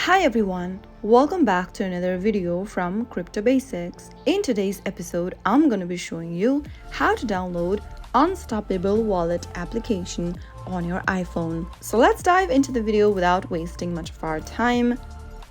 Hi everyone, welcome back to another video from Crypto Basics. In today's episode, I'm going to be showing you how to download Unstoppable Wallet application on your iPhone. So let's dive into the video without wasting much of our time.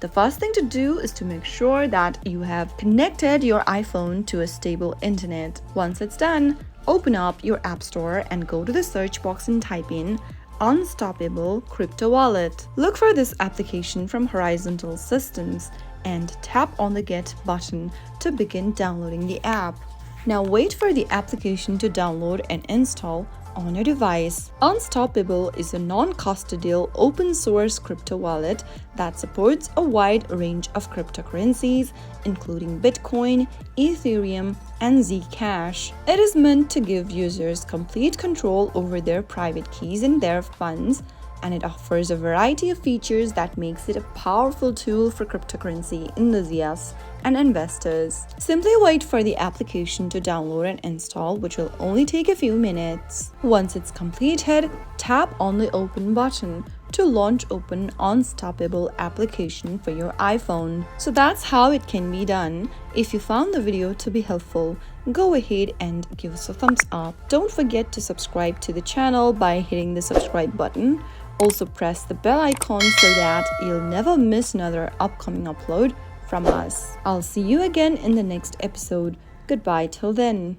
The first thing to do is to make sure that you have connected your iPhone to a stable internet. Once it's done, open up your App Store and go to the search box and type in Unstoppable Crypto Wallet. Look for this application from Horizontal Systems and tap on the Get button to begin downloading the app. Now wait for the application to download and install on your device. Unstoppable is a non-custodial open source crypto wallet that supports a wide range of cryptocurrencies, including Bitcoin, Ethereum, and Zcash. It is meant to give users complete control over their private keys and their funds, and it offers a variety of features that makes it a powerful tool for cryptocurrency enthusiasts and investors. Simply wait for the application to download and install, which will only take a few minutes. Once it's completed, tap on the Open button to launch Open Unstoppable application for your iPhone. So that's how it can be done. If you found the video to be helpful, go ahead and give us a thumbs up. Don't forget to subscribe to the channel by hitting the subscribe button. Also press the bell icon so that you'll never miss another upcoming upload from us. I'll see you again in the next episode. Goodbye till then.